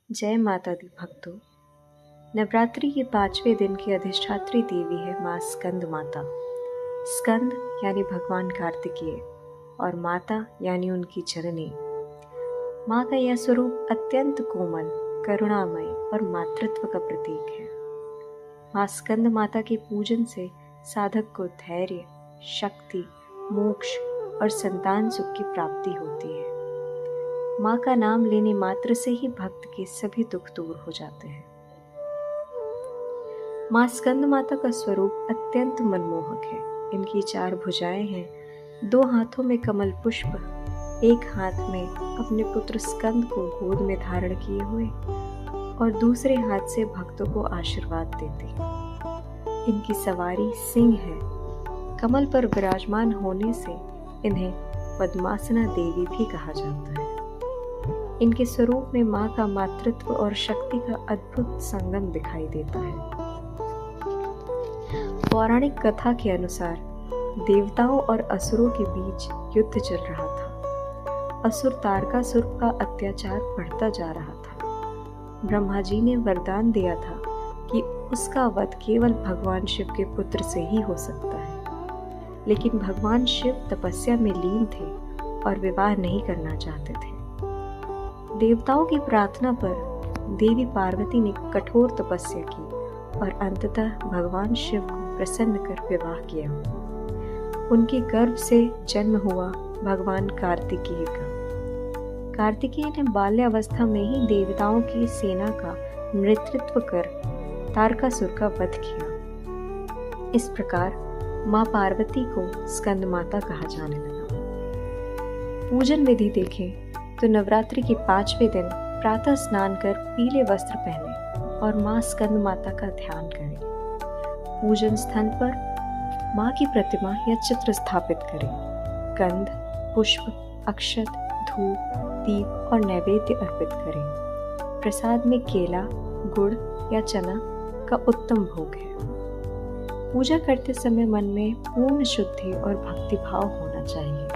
जय माता दी भक्तों। नवरात्रि के 5वें दिन की अधिष्ठात्री देवी है माँ स्कंद माता। स्कंद यानी भगवान कार्तिकेय और माता यानी उनकी जननी। माँ का यह स्वरूप अत्यंत कोमल, करुणामय और मातृत्व का प्रतीक है। माँ स्कंद माता के पूजन से साधक को धैर्य, शक्ति, मोक्ष और संतान सुख की प्राप्ति होती है। माँ का नाम लेने मात्र से ही भक्त के सभी दुख दूर हो जाते हैं। माँ स्कंद माता का स्वरूप अत्यंत मनमोहक है। इनकी 4 भुजाएं हैं, 2 हाथों में कमल पुष्प, 1 हाथ में अपने पुत्र स्कंद को गोद में धारण किए हुए और दूसरे हाथ से भक्तों को आशीर्वाद देते हैं। इनकी सवारी सिंह है। कमल पर विराजमान होने से इन्हें पद्मासना देवी भी कहा जाता है। इनके स्वरूप में माँ का मातृत्व और शक्ति का अद्भुत संगम दिखाई देता है। पौराणिक कथा के अनुसार देवताओं और असुरों के बीच युद्ध चल रहा था। असुर तारकासुर का अत्याचार बढ़ता जा रहा था। ब्रह्मा जी ने वरदान दिया था कि उसका वध केवल भगवान शिव के पुत्र से ही हो सकता है, लेकिन भगवान शिव तपस्या में लीन थे और विवाह नहीं करना चाहते थे। देवताओं की प्रार्थना पर देवी पार्वती ने कठोर तपस्या की और अंततः भगवान शिव को प्रसन्न कर विवाह किया। उनके गर्भ से जन्म हुआ भगवान कार्तिकेय का। कार्तिकेय ने बाल्यावस्था में ही देवताओं की सेना का नेतृत्व कर तारकासुर का वध किया। इस प्रकार माँ पार्वती को स्कंद माता कहा जाने लगा। पूजन विधि देखें तो नवरात्रि के 5वें दिन प्रातः स्नान कर पीले वस्त्र पहने और माँ स्कंद माता का ध्यान करें। पूजन स्थल पर माँ की प्रतिमा या चित्र स्थापित करें। गंध, पुष्प, अक्षत, धूप, दीप और नैवेद्य अर्पित करें। प्रसाद में केला, गुड़ या चना का उत्तम भोग है। पूजा करते समय मन में पूर्ण शुद्धि और भक्तिभाव होना चाहिए।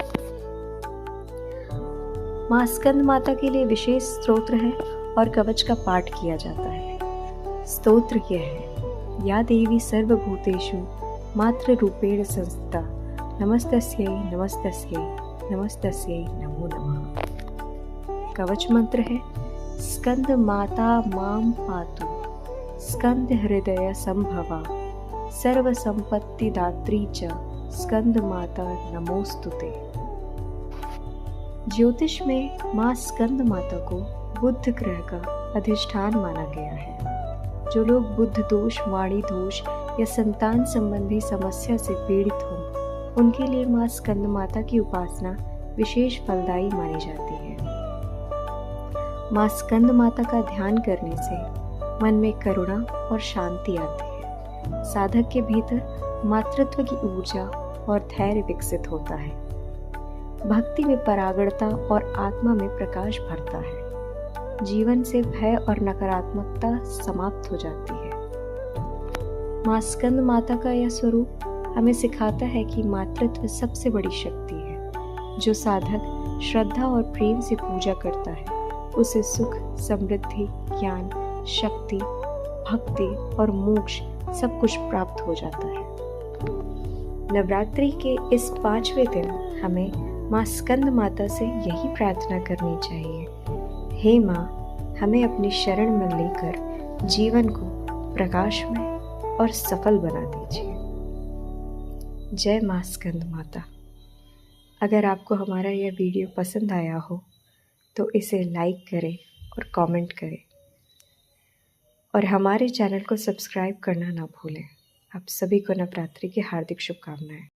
माँ स्कंद माता के लिए विशेष स्तोत्र है और कवच का पाठ किया जाता है। स्तोत्र यह है: या देवी सर्वभूतेषु मातृ रूपेण संस्थिता, नमस्तस्यै नमस्तस्यै नमस्तस्यै नमो नमः। कवच मंत्र है: स्कंद माता मां पातु, स्कंद हृदय संभवा, सर्व संपत्ति दात्री च, स्कंद माता नमोस्तुते। ज्योतिष में माँ स्कंद माता को बुध ग्रह का अधिष्ठान माना गया है। जो लोग बुध दोष, वाणी दोष या संतान संबंधी समस्या से पीड़ित हों, उनके लिए माँ स्कंद माता की उपासना विशेष फलदायी मानी जाती है। माँ स्कंद माता का ध्यान करने से मन में करुणा और शांति आती है। साधक के भीतर मातृत्व की ऊर्जा और धैर्य विकसित होता है। भक्ति में परागणता और आत्मा में प्रकाश भरता है। जीवन से भय और नकारात्मकता समाप्त हो जाती है। माँ स्कंद माता का यह स्वरूप हमें सिखाता है कि मातृत्व सबसे बड़ी शक्ति है। जो साधक श्रद्धा और प्रेम से पूजा करता है, उसे सुख, समृद्धि, ज्ञान, शक्ति, भक्ति और मोक्ष सब कुछ प्राप्त हो जाता है। नवरात्रि के इस 5वें दिन हमें माँ स्कंद माता से यही प्रार्थना करनी चाहिए: हे माँ, हमें अपनी शरण में लेकर जीवन को प्रकाशमय और सफल बना दीजिए। जय माँ स्कंद माता। अगर आपको हमारा यह वीडियो पसंद आया हो तो इसे लाइक करें और कमेंट करें और हमारे चैनल को सब्सक्राइब करना ना भूलें। आप सभी को नवरात्रि की हार्दिक शुभकामनाएं।